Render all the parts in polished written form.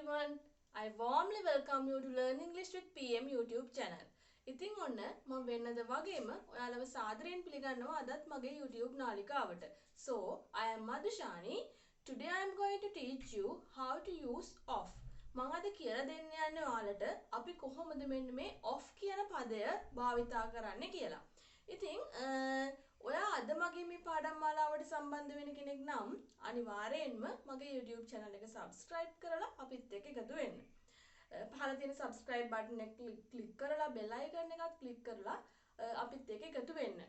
everyone. I warmly welcome you to Learn English with PM YouTube channel. ඉතින් ඔන්න මම වෙනද වගේම ඔයාලව සාදරයෙන් පිළිගන්නවා අදත් මගේ YouTube නාලිකාවට. So, I am Madhushani. Today I am going to teach you how to use off. මම අද කියලා දෙන්න යන්නේ ඔයාලට අපි කොහොමද මෙන්න මේ off කියන පදය භාවිතා කරන්න කියලා. ඉතින් ඔයා අද මගේ මේ පාඩම් මාලාවට සම්බන්ධ වෙන කෙනෙක් නම් අනිවාර්යයෙන්ම මගේ YouTube channel එක subscribe කරලා අපිත් එක්ක එකතු වෙන්න. පහළ තියෙන subscribe button එක click කරලා bell icon එකත් click කරලා අපිත් එක්ක එකතු වෙන්න.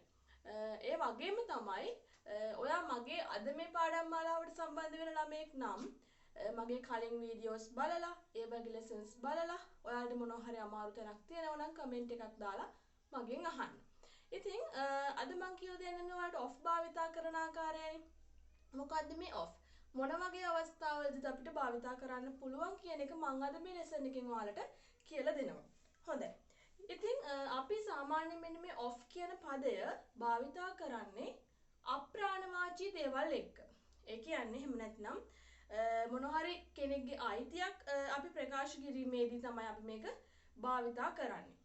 ඒ වගේම තමයි ඔයා මගේ අද මේ පාඩම් මාලාවට සම්බන්ධ වෙන ළමයෙක් නම් මගේ කලින් වීඩියෝස් බලලා ඒ වගේ lessons බලලා ඔයාලට මොනවා හරි අමාරු තැනක් තියෙනවා නම් comment එකක් දාලා මගෙන් අහන්න. ඉතින් අද මම කියව දෙන්නේ ඔයාලට off භාවිතා කරන ආකාරයනේ. මොකද්ද මේ off? මොන වගේ අවස්ථාවලදීද අපිට භාවිතා කරන්න පුළුවන් කියන එක මම අද මේ lesson එකෙන් ඔයාලට කියලා දෙනවා. හොඳයි. ඉතින් අපි සාමාන්‍යයෙන් මෙන්න මේ off කියන පදය භාවිතා කරන්නේ අප්‍රාණවාචී දේවල් එක්ක. ඒ කියන්නේ එහෙම නැත්නම් මොන හරි කෙනෙක්ගේ අයිතියක් අපි ප්‍රකාශ කිරීමේදී තමයි අපි මේක භාවිතා කරන්නේ.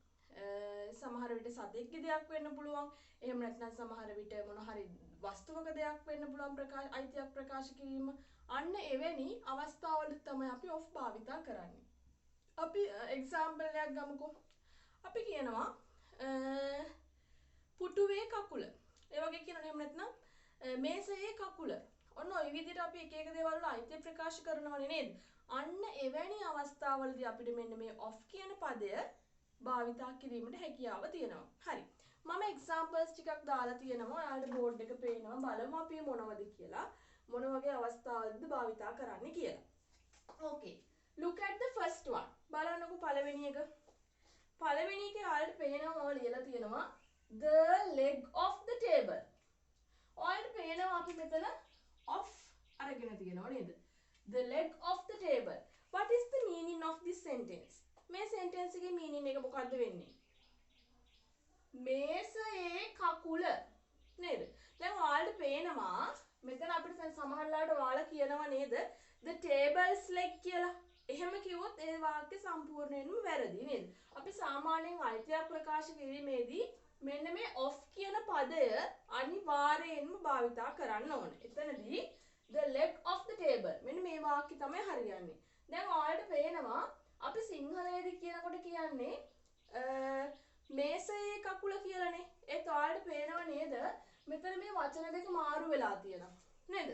සමහර විට සතෙක්ගේ දෙයක් වෙන්න පුළුවන්. එහෙම නැත්නම් සමහර විට මොන හරි වස්තුවක දෙයක් වෙන්න පුළුවන් අයිතියක් ප්‍රකාශ කිරීම. අන්න එවැනි අවස්ථාවලදී තමයි අපි off භාවිතා කරන්නේ. අපි example එකක් ගමුකෝ. අපි කියනවා පුටුවේ කකුල. ඒ වගේ කියනවා. එහෙම නැත්නම් මේසයේ කකුල. ඔන්න ඔය විදිහට අපි එක එක දේවල් වල අයිතිය ප්‍රකාශ කරනවනේ නේද? අන්න එවැනි අවස්ථාවලදී අපිට මෙන්න මේ off කියන පදය භාවිතා කිරීමට හැකියාව තියෙනවා. හරි. මම examples ටිකක් දාලා තියෙනවා. ඔයාලට board එක පේනවා. බලමු අපි මොනවද කියලා. මොන වගේ අවස්ථාවලද භාවිතා කරන්න කියලා. Okay. Look at the first one. බලන්නකෝ පළවෙනි එක. පළවෙනි එකේ ඔයාලට පේනවා ලියලා තියෙනවා the leg of the table. ඔයාලට පේනවා අපි මෙතන off අරගෙන තියෙනවා නේද? The leg of the table. What is the meaning of this sentence? මේ sentence එකේ meaning එක මොකද්ද වෙන්නේ? මේසයේ කකුල නේද? දැන් ඔයාලට පේනවා මෙතන අපිට දැන් සමහරලාට ඔයාලා කියනවා නේද the table's leg කියලා. එහෙම කිව්වොත් ඒ වාක්‍ය සම්පූර්ණයෙන්ම වැරදි නේද? අපි සාමාන්‍යයෙන් අයිතියක් ප්‍රකාශ කිරීමේදී මෙන්න මේ off කියන පදය අනිවාර්යයෙන්ම භාවිතා කරන්න ඕනේ. එතනදී the leg of the table මෙන්න මේ වාක්‍ය තමයි හරියන්නේ. දැන් ඔයාලට පේනවා අපි සිංහලයේදී කියනකොට කියන්නේ මේසයේ කකුල කියලානේ. ඒත් ඔයාලට පේනව නේද? මෙතන මේ වචන දෙක මාරු වෙලා තියෙනවා. නේද?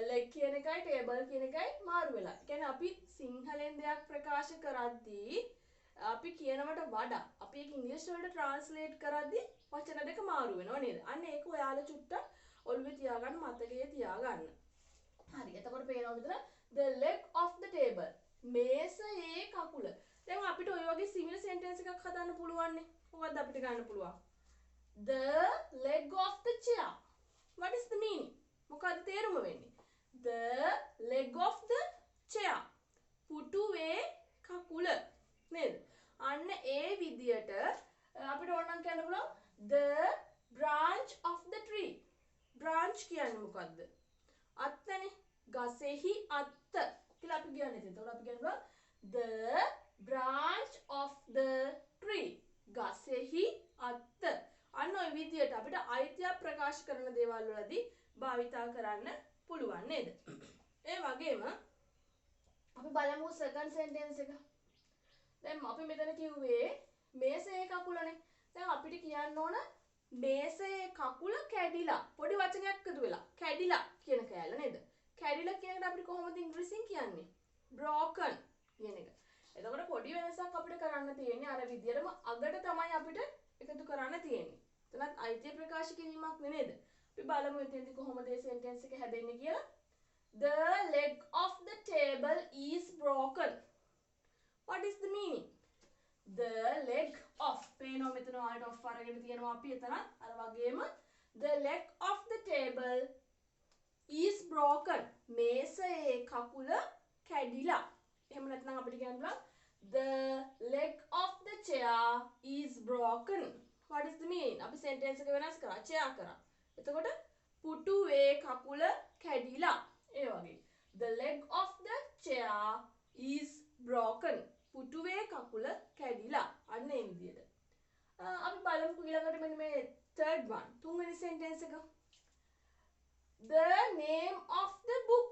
leg කියන එකයි table කියන එකයි මාරු වෙලා. ඒ කියන්නේ අපි සිංහලෙන් දෙයක් ප්‍රකාශ කරද්දී අපි කියනවට වඩා අපි ඒක ඉංග්‍රීසි වලට translate කරද්දී වචන දෙක මාරු වෙනවා නේද? අන්න ඒක ඔයාලා චුට්ටක් ඔළුවේ තියාගන්න මතකයේ තියාගන්න. හරි. එතකොට පේනවා මෙතන the leg of the table. මේසයේ කකුල. දැන් අපිට ඔය වගේ similar sentence එකක් හදන්න පුළුවන් නේ. මොකක්ද අපිට ගන්න පුළුවන්? The leg of the chair. What is the meaning? මොකක්ද තේරුම වෙන්නේ? The leg of the chair. පුටුවේ කකුල. නේද? අන්න ඒ විදියට අපිට ඕනනම් කියන්න පුළුවන් the branch of the tree. branch කියන්නේ මොකක්ද? අත්තනේ. ගසෙහි අත්ත. කියලා අපි කියන්නේ. එතකොට අපි කියනවා the branch of the tree. ගසෙහි අත්ත. අන්න ඔය විදියට අපිට අයිතිය ප්‍රකාශ කරන දේවල් වලදී භාවිතා කරන්න පුළුවන් නේද? ඒ වගේම අපි බලමු second sentence එක. දැන් අපි මෙතන කිව්වේ මේසයේ කකුලනේ. දැන් අපිට කියන්න ඕන මේසයේ කකුල කැඩිලා. පොඩි වචනයක් එකතු වෙලා. කැඩිලා කියන කෑල්ල නේද? කැඩිලා කියන එකට අපිට කොහොමද ඉංග්‍රීසියෙන් කියන්නේ? broken කියන එක. එතකොට පොඩි වෙනසක් අපිට කරන්න තියෙන්නේ අර විදියටම අගට තමයි අපිට එකතු කරන්න තියෙන්නේ. එතනත් අයිතිය ප්‍රකාශ කිරීමක් නේද? අපි බලමු එතෙන්දී කොහොමද මේ sentence එක හැදෙන්නේ කියලා. The leg of the table is broken. What is the meaning? The leg of පේනවා මෙතන ඔයාලට off අරගෙන තියෙනවා අපි එතන අර වගේම the leg of the table is broken. මේසයේ කකුල කැඩිලා. එහෙම නැත්නම් අපිට කියන්න පුළුවන් the leg of the chair is broken. What is the meaning? අපි sentence එක වෙනස් කරා. chair කරා. එතකොට පුටුවේ කකුල කැඩිලා. ඒ වගේ. The leg of the chair is broken. පුටුවේ කකුල කැඩිලා. අන්න ඒ විදිහට. අපි බලමු ඊළඟට මෙන්න මේ third one. තුන්වෙනි sentence එක. The name of the book.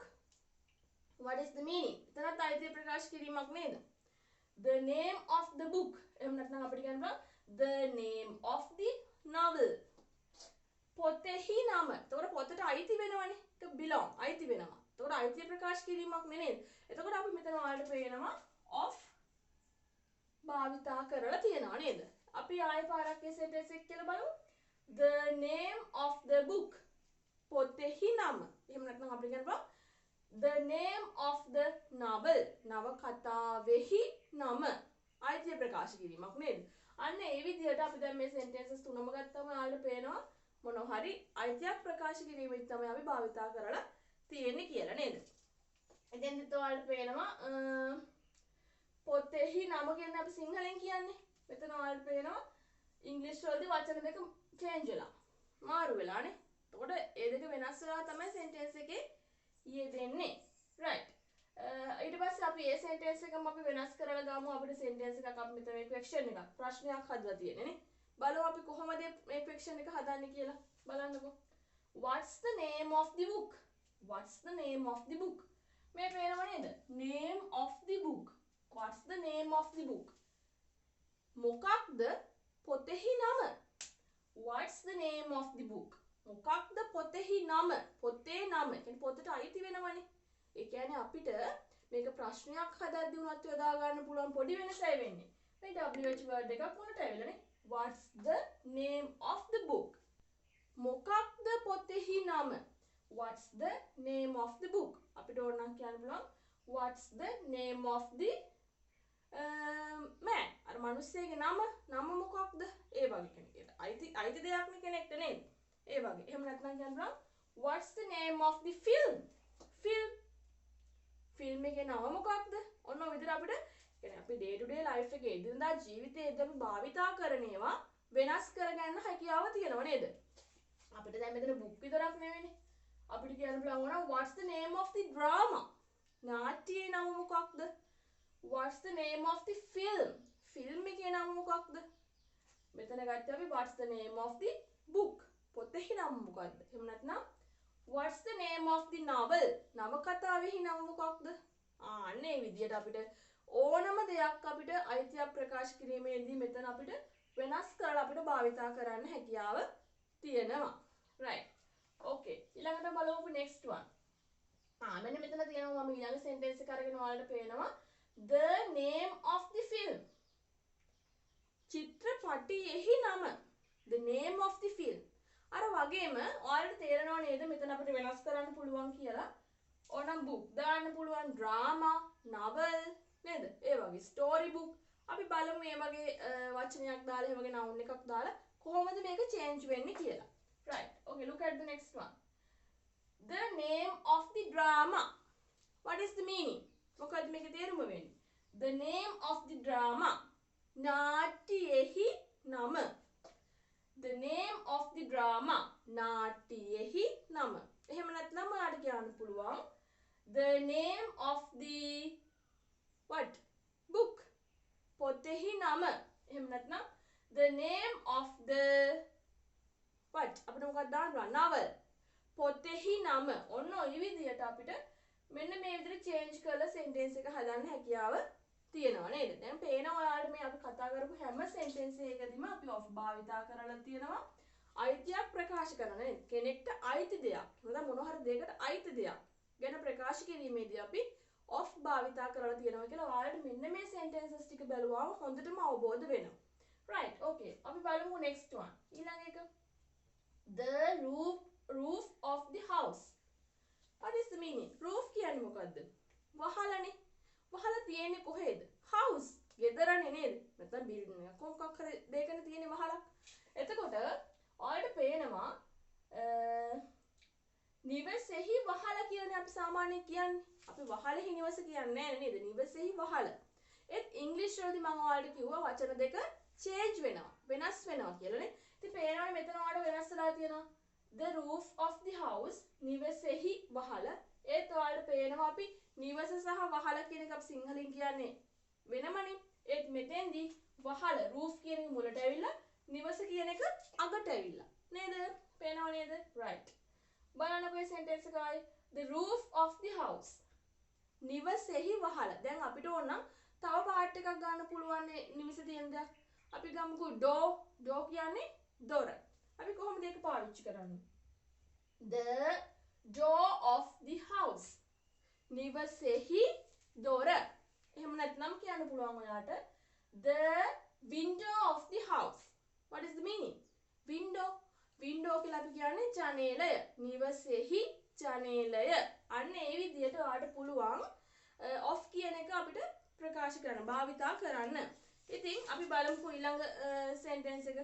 What is the meaning? එතනත් අයිතිය ප්‍රකාශ කිරීමක් නේද? The name of the book. එහෙම නැත්නම් අපිට කියන්න the name of the novel. පොතෙහි නම. එතකොට පොතට අයිති වෙනවනේ. ඒක belong. අයිති වෙනවා. එතකොට අයිතිය ප්‍රකාශ කිරීමක් නේද? එතකොට අපි මෙතන ඔයාලට පේනවා of භාවිතා කරලා තියෙනවා නේද? අපි ආයෙ පාරක් ඒ sentence එක කියලා බලමු. The name of the book. පොතෙහි නම. එහෙම නැත්නම් අපිට කියන්න the name of the novel. නවකතාවෙහි නම. අයිතිය ප්‍රකාශ කිරීමක් නේද? අන්න ඒ විදිහට අපි දැන් මේ sentences තුනම ගත්තම ඔයාලට පේනවා මොනවා හරි අයිතියක් ප්‍රකාශ කිරීමෙන් තමයි අපි භාවිතා කරලා තියෙන්නේ කියලා නේද? එතෙන්දිත් ඔයාලට පේනවා පොතෙහි නම කියන්නේ අපි සිංහලෙන් කියන්නේ. මෙතන ඔයාලට පේනවා ඉංග්‍රීසි වලදී වචන දෙක change වෙලා මාරු වෙලානේ. එතකොට ඒ දෙක වෙනස් වෙලා තමයි sentence එකේ යෙදෙන්නේ. right. ඊට පස්සේ අපි ඒ sentence එකම අපි වෙනස් කරලා ගමු. අපිට sentence එකක් අපි මෙතන මේ question එකක් ප්‍රශ්නයක් හදලා තියෙන්නේ නේ. බලමු අපි කොහොමද මේ question එක හදන්නේ කියලා. බලන්නකෝ. What's the name of the book? What's the name of the book? මේ පේනව නේද? Name of the book. What's the name of the book? මොකක්ද පොතෙහි නම? What's the name of the book? මොකක්ද පොතෙහි නම? පොතේ නම. කියන්නේ පොතට අයිති වෙනවනේ. ඒ කියන්නේ අපිට මේක ප්‍රශ්නයක් හදද්දී උනත් යොදා ගන්න පුළුවන් පොඩි වෙනසයි වෙන්නේ. මේ WH word එකක් මොනට ඇවිල්ලානේ? What's the name of the book? මොකක්ද පොතෙහි නම? What's the name of the book? අපිට ඕන නම් කියන්න පුළුවන් What's the name of the man? අර මිනිස්සෙගේ නම මොකක්ද? ඒ වගේ කෙනෙක්. අයිති දෙයක් නේ කෙනෙක්ට නේද? ඒ වගේ. එහෙම නැත්නම් කියන්න පුළුවන් What's the name of the film? Film එකේ නම මොකක්ද? ඔන්න ඔය විදිහට අපිට කියන්නේ අපි day to day life එකේ එදිනදා ජීවිතයේදී අපි භාවිතා කරන ඒවා වෙනස් කරගන්න හැකියාව තියෙනව නේද? අපිට දැන් මෙතන book විතරක් නෙවෙයිනේ. අපිට කියන්න පුළුවන් වුණා what's the name of the drama? නාට්‍යයේ නම මොකක්ද? What's the name of the film? Film එකේ නම මොකක්ද? මෙතන ගත්තා අපි what's the name of the book? පොතේ නම මොකක්ද? එහෙම නැත්නම් What's the name of the novel? නවකතාවෙහි නම මොකක්ද? අන්න ඒ විදිහට අපිට ඕනම දෙයක් අපිට අයිතියක් ප්‍රකාශ කිරීමේදී මෙතන අපිට වෙනස් කරලා අපිට භාවිතා කරන්න හැකියාව තියෙනවා. right. okay. ඊළඟට බලමු next one. මෙන්න මෙතන තියෙනවා මම ඊළඟ sentence එක අරගෙන ඔයාලට පේනවා the name of the film. චිත්‍රපටයෙහි නම. The name of the film. අර වගේම ඔයාලට තේරෙනව නේද මෙතන අපිට වෙනස් කරන්න පුළුවන් කියලා. ඕනම් book දාන්න පුළුවන්, drama, novel නේද? ඒ වගේ story book. අපි බලමු මේ වගේ වචනයක් දාලා ඒ වගේ noun එකක් දාලා කොහොමද මේක change වෙන්නේ කියලා. right. okay, look at the next one. The name of the drama. What is the meaning? මොකක්ද මේකේ තේරුම වෙන්නේ? The name of the drama. නාට්‍යයෙහි නම. The name of the drama. නාට්‍යයෙහි නම. එහෙම නැත්නම් ඔයාලට කියන්න පුළුවන් the name of the what? book. පොතෙහි නම. එහෙම නැත්නම් the name of the what? අපිට මොකක්ද දාන්න පුළුවන්? novel. පොතෙහි නම. ඔන්න ඔය විදිහට අපිට මෙන්න මේ විදිහට change කරලා sentence එක හදන්න හැකියාව තියෙනවා නේද? දැන් පේනවා ඔයාලට මේ අපි කතා කරපු හැම sentence එකකදීම අපි of භාවිතා කරලා තියෙනවා අයිතියක් ප්‍රකාශ කරන නේද? කෙනෙක්ට අයිති දෙයක්. නැත්නම් මොන හරි දෙයකට අයිති දෙයක් ගැන ප්‍රකාශ කිරීමේදී අපි of භාවිතා කරලා තියෙනවා කියලා ඔයාලට මෙන්න මේ sentences ටික බලුවාම හොඳටම අවබෝධ වෙනවා. right. okay. අපි බලමු next one. ඊළඟ එක the roof of the house. What is the meaning? roof කියන්නේ මොකද්ද? වහලනේ. වහල තියෙන්නේ කොහෙද? house. ගෙදරනේ නේද? නැත්නම් building එකක් මොකක් හරි දෙයකනේ තියෙන්නේ වහලක්. එතකොට ඔයාලට පේනවා නිවසේහි වහල කියන්නේ අපි සාමාන්‍යයෙන් කියන්නේ. අපි වහලෙහි නිවස කියන්නේ නැහැ නේද? නිවසේහි වහල. ඒත් ඉංග්‍රීසි වලදී මම ඔයාලට කිව්වා වචන දෙක change වෙනවා. වෙනස් වෙනවා කියලානේ. ඉතින් පේනවනේ මෙතන ඔයාලට වෙනස් වෙලා තියෙනවා. The roof of the house. නිවසේහි වහල. ඒත් ඔයාලට පේනවා අපි නිවස සහ වහල කියන එක අපි සිංහලෙන් කියන්නේ වෙනමනේ. ඒත් මෙතෙන්දී වහල roof කියන එක මුලට ඇවිල්ලා නිවස කියන එක අගට ඇවිල්ලා. නේද? පේනව නේද? right. බලන්නකෝ මේ sentence එකයි the roof of the house. නිවසෙහි වහල. දැන් අපිට ඕන නම් තව පාර්ට් එකක් ගන්න පුළුවන් නිවසේ තියෙන දේ. අපි ගමුකෝ door කියන්නේ දොර. අපි කොහොමද ඒක පාවිච්චි කරන්නේ? The door of the house. නිවසෙහි දොර. එහෙම නැත්නම් කියන්න පුළුවන් ඔයාට the window of the house. What is the meaning? Window කියලා අපි කියන්නේ ජනේලය. නිවසෙහි ජනේලය. අන්න ඒ විදිහට ඔයාට පුළුවන් of කියන එක අපිට ප්‍රකාශ කරන්න, භාවිතා කරන්න. ඉතින් අපි බලමු ඊළඟ sentence එක.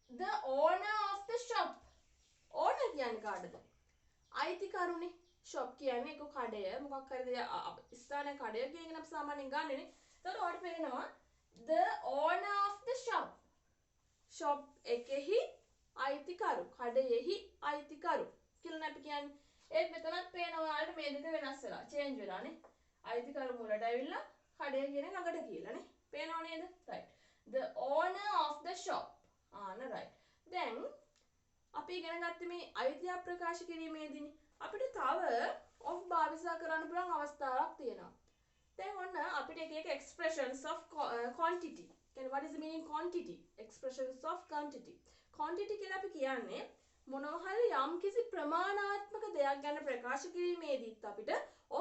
The owner of the shop. owner කියන්නේ කාටද? අයිතිකරුනේ. shop කියන්නේ එක කඩය, මොකක් හරි ස්ථාන කඩය කියන එක අපි සාමාන්‍යයෙන් ගන්නනේ. එතකොට ඔයාලට පේනවා the owner of the shop. shop එකෙහි අයිතිකරු, කඩයෙහි අයිතිකරු කියලා අපි කියන්නේ. ඒත් මෙතනත් පේනවා ඔයාලට මේ දෙක වෙනස් වෙලා, change වෙලානේ. අයිතිකරු මුලට ඇවිල්ලා කඩය කියන එක ළඟට ගිහලානේ. පේනව නේද? right. The owner of the shop. right. දැන් අපි ඉගෙන ගත්තේ මේ අයිතිය ප්‍රකාශ කිරීමේදීනේ. අපිට තව of භාවිතා කරන්න පුළුවන් අවස්ථාවක් තියෙනවා. දැන් ඔන්න අපිට එක expressions of quantity. කියන්නේ what is the meaning quantity? Expressions of quantity. Quantity කියලා අපි කියන්නේ මොනවා හරි යම්කිසි ප්‍රමාණාත්මක දෙයක් ගැන ප්‍රකාශ කිරීමේදීත් අපිට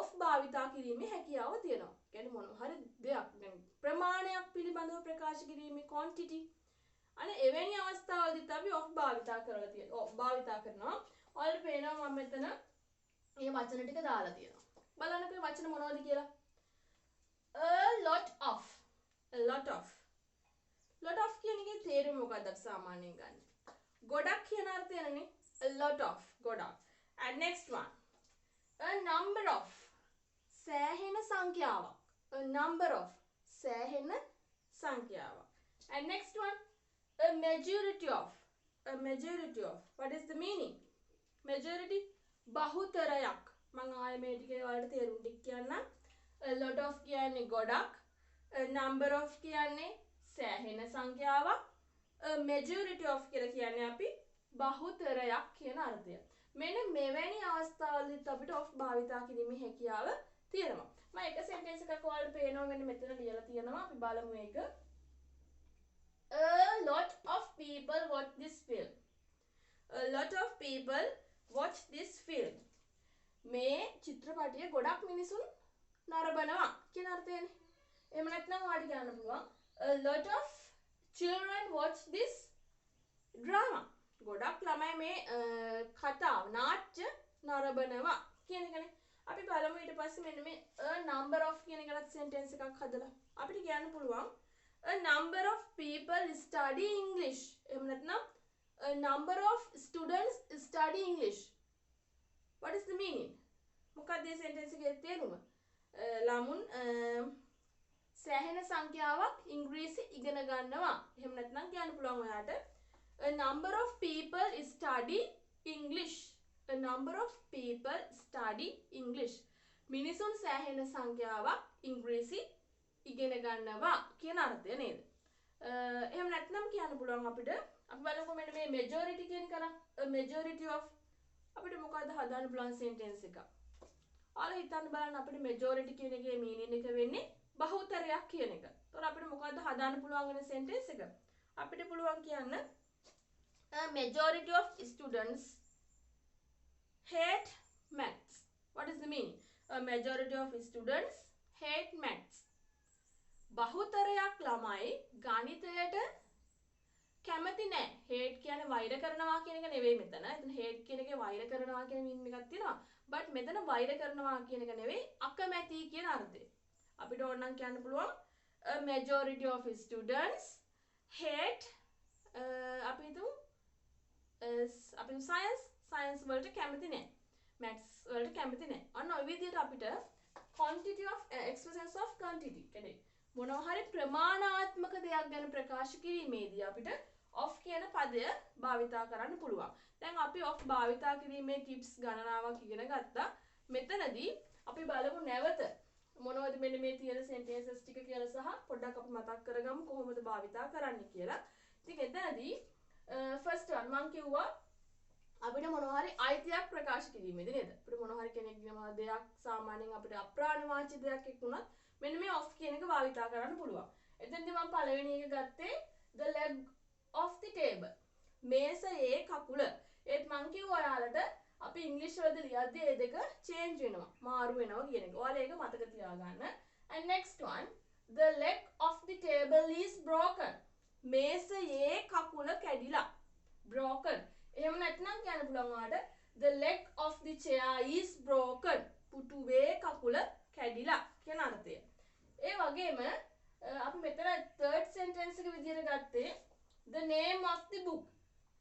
of භාවිතා කිරීමේ හැකියාව තියෙනවා. කියන්නේ මොනවා හරි දෙයක් දැන් ප්‍රමාණයක් පිළිබඳව ප්‍රකාශ කිරීමේ quantity. අනේ එවැනි අවස්ථාවලදීත් අපි of භාවිතා කරලා තියෙනවා. of භාවිතා කරනවා. ඔයාලට පේනවා මම මෙතන මේ වචන ටික දාලා තියෙනවා. බලන්නකෝ මේ වචන මොනවද කියලා. a lot of. lot of කියන එකේ තේරුම මොකක්ද අපි සාමාන්‍යයෙන් ගන්න? ගොඩක් කියන අර්ථයනේ. a lot of ගොඩක්. and next one. a number of. සෑහෙන සංඛ්‍යාවක්. a number of. සෑහෙන සංඛ්‍යාවක්. and next one. a majority of. What is the meaning? Majority බහුතරයක්. මම ආයේ මේ ටිකේ වලට තේරුම් ටික කියන්නම්. a lot of කියන්නේ ගොඩක්, a number of කියන්නේ සෑහෙන සංඛ්‍යාවක්, a majority of කියලා කියන්නේ අපි බහුතරයක් කියන අර්ථය. මෙන්න මෙවැනි අවස්ථාවලදීත් අපිට of භාවිතා කිරීමේ හැකියාව තියෙනවා. මම එක sentence එකක් ඔයාලට පේනවා මෙන්න මෙතන ලියලා තියෙනවා. අපි බලමු ඒක. A lot of people watch this film. A lot of people watch this film. මේ චිත්‍රපටය ගොඩක් මිනිසුන් නරඹනවා කියන අර්ථයනේ. එහෙම නැත්නම් ඔයාලට කියන්න පුළුවන් a lot of children watch this drama. ගොඩක් ළමයි මේ කතාව නාට්‍ය නරඹනවා කියන එකනේ. අපි බලමු ඊට පස්සේ මෙන්න මේ a number of කියන එකකට sentence එකක් හදලා අපිට කියන්න පුළුවන් a number of people study English. එහෙම නැත්නම් a number of students study English. What is the meaning? මොකක්ද මේ sentence එකේ තේරුම? ළමුන් සෑහෙන සංඛ්‍යාවක් ඉංග්‍රීසි ඉගෙන ගන්නවා. එහෙම නැත්නම් කියන්න පුළුවන් ඔයාට a number of people study English. A number of people study English. මිනිසුන් සෑහෙන සංඛ්‍යාවක් ඉංග්‍රීසි ඉගෙන ගන්නවා කියන අර්ථය නේද? එහෙම නැත්නම් කියන්න පුළුවන් අපිට අපි බලමු මෙන්න මේ majority කියන කරා a majority of අපිට මොකද්ද හදාන්න පුළුවන් sentence එක. ඔයාලා හිතන්න බලන්න අපිට majority කියන එකේ meaning එක වෙන්නේ බහුතරයක් කියන එක. ඒතකොට අපිට මොකද්ද හදාන්න පුළුවන් වෙන sentence එක? අපිට පුළුවන් කියන්න a majority of students hate maths. What is the meaning? A majority of students hate maths. බහුතරයක් ළමයි ගණිතයට කැමති නැහැ. hate කියන්නේ වෛර කරනවා කියන එක නෙවෙයි මෙතන. එතන hate කියන එකේ වෛර කරනවා කියන meaning එකක් තියෙනවා. but මෙතන වෛර කරනවා කියන එක නෙවෙයි අකමැති කියන අර්ථය. අපිට ඕනනම් කියන්න පුළුවන් a majority of students hate අපි හිතමු science වලට කැමති නැහැ. maths වලට කැමති නැහැ. අන්න ඔය විදිහට අපිට quantity of expressions of quantity කියන්නේ මොනවා හරි ප්‍රමාණාත්මක දෙයක් ගැන ප්‍රකාශ කිරීමේදී අපිට of කියන පදය භාවිතා කරන්න පුළුවන්. දැන් අපි of භාවිතා කිරීමේ tips ගණනාවක් ඉගෙන ගත්තා. මෙතනදී අපි බලමු නැවත මොනවද මෙන්න මේ තියෙන sentences ටික කියලා සහ පොඩ්ඩක් අපි මතක් කරගමු කොහොමද භාවිතා කරන්නේ කියලා. ඉතින් එතනදී first one මම කිව්වා අපිට මොනවා හරි අයිතියක් ප්‍රකාශ කිරීමේදී නේද? අපිට මොනවා හරි කෙනෙක්ගේ දෙයක් සාමාන්‍යයෙන් අපිට අප්‍රාණවාචී දෙයක් එක්ුණත් මෙන්න මේ of කියන එක භාවිතා කරන්න පුළුවන්. එතෙන්දී මම පළවෙනි එක ගත්තේ the leg of the table. මේසයේ කකුල. ඒත් මම කිව්වා ඔයාලට අපි ඉංග්‍රීසි වලදී ලියද්දී මේ දෙක change වෙනවා. මාරු වෙනවා කියන එක. ඔයාලා ඒක මතක තියාගන්න. And next one, the leg of the table is broken. මේසයේ කකුල කැඩිලා. broken. එහෙම නැත්නම් කියන්න පුළුවන් ඔයාලට the leg of the chair is broken. පුටුවේ කකුල කැඩිලා කියන අර්ථය. ඒ වගේම අපි මෙතන third sentence එක විදිහට ගත්තේ the name of the book.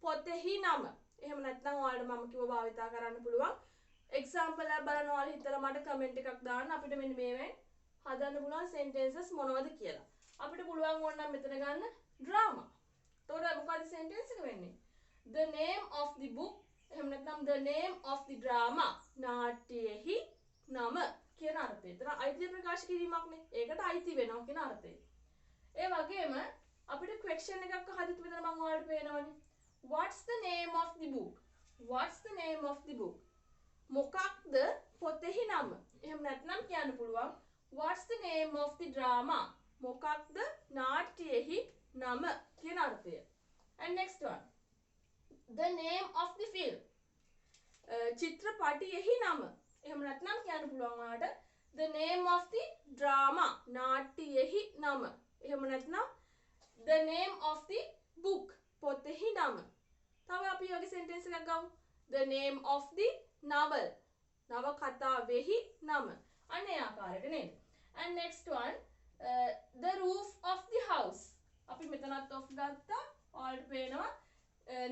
පොතෙහි නම. එහෙම නැත්නම් ඔයාලට මම කිව්ව භාවිතා කරන්න පුළුවන්. example එක බලන්න ඔයාලා හිතලා මට comment එකක් දාන්න අපිට මෙන්න මේවෙන් හදන්න පුළුවන් sentences මොනවද කියලා. අපිට පුළුවන් ඕනනම් මෙතන ගන්න drama. එතකොට මොකද sentence එක වෙන්නේ? The name of the book එහෙම නැත්නම් the name of the drama. නාට්‍යයෙහි නම කියන අර්ථය. එතන අයිතිය ප්‍රකාශ කිරීමක් නේ. ඒකට අයිති වෙනවා කියන අර්ථය. ඒ වගේම අපිට question එකක් අහද්දිත් මෙතන මම ඔයාලට පේනවනේ. What's the name of the book? What's the name of the book? මොකක්ද පොතෙහි නම? එහෙම නැත්නම් කියන්න පුළුවන් What's the name of the drama? මොකක්ද නාට්‍යයෙහි නම කියන අර්ථය. And next one. The name of the film. චිත්‍රපටයෙහි නම. එහෙම නැත්නම් කියන්න පුළුවන් ඔයාලට the name of the drama. නාට්‍යයෙහි නම. එහෙම නැත්නම් the name of the book. පොතෙහි නම. තව අපි වගේ sentence එකක් ගමු. The name of the novel. නවකතාවෙහි නම. අන්න ඒ ආකාරයට නේද? And next one, the roof of the house. අපි මෙතනත් of ගත්තා. ඔයාලට පේනවා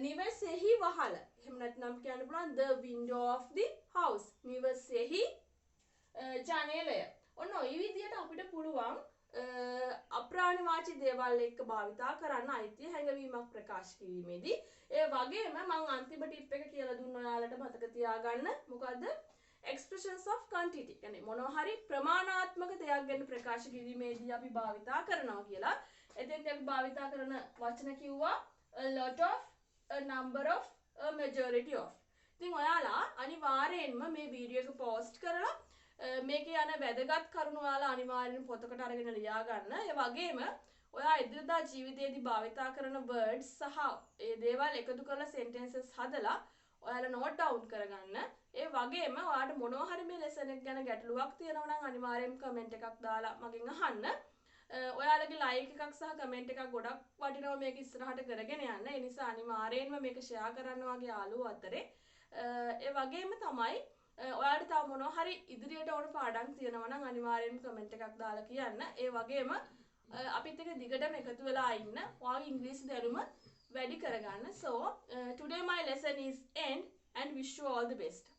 නිවසේහි වහල. එහෙම නැත්නම් කියන්න පුළුවන් the window of the house. නිවසේහි ජනේලය. ඔන්න ඔය විදිහට අපිට පුළුවන් අප්‍රාණවාචී දේවල් එක්ක භාවිතා කරන්න අයිතිය හැඟවීමක් ප්‍රකාශ කිරීමේදී. ඒ වගේම මම අන්තිම ටිප් එක කියලා දුන්න ඔයාලට මතක තියාගන්න. මොකද්ද? expressions of quantity. يعني මොනවා හරි ප්‍රමාණාත්මක දෙයක් ගැන ප්‍රකාශ කිරීමේදී අපි භාවිතා කරනවා කියලා. එතෙන්දී අපි භාවිතා කරන වචන කිව්වා a lot of, a number of, a majority of. ඉතින් ඔයාලා අනිවාර්යයෙන්ම මේ වීඩියෝ එක post කරලා මේකේ යන වැදගත් කරුණු ඔයාලා අනිවාර්යෙන් පොතකට අරගෙන ලියා ගන්න. ඒ වගේම ඔයා එදිනදා ජීවිතයේදී භාවිතා කරන words සහ ඒ දේවල් එකතු කරලා sentences හදලා ඔයාලා note down කරගන්න. ඒ වගේම ඔයාලට මොනවා හරි මේ lesson එක ගැන ගැටලුවක් තියෙනවා නම් අනිවාර්යෙන් comment එකක් දාලා මගෙන් අහන්න. ඔයාලගේ like එකක් සහ comment එකක් ගොඩක් වටිනවා මේක ඉස්සරහට කරගෙන යන්න. ඒ නිසා අනිවාර්යෙන්ම මේක share කරන්න වගේ යාළුවෝ අතරේ. ඒ වගේම තමයි ඔයාලට තව මොනවා හරි ඉදිරියට ඕන පාඩම් තියෙනවා නම් අනිවාර්යෙන්ම comment එකක් දාලා කියන්න. ඒ වගේම අපිත් එක්ක දිගටම එකතු වෙලා ඉන්න. ඔයාගේ ඉංග්‍රීසි දැනුම වැඩි කරගන්න. So today my lesson is end and wish you all the best.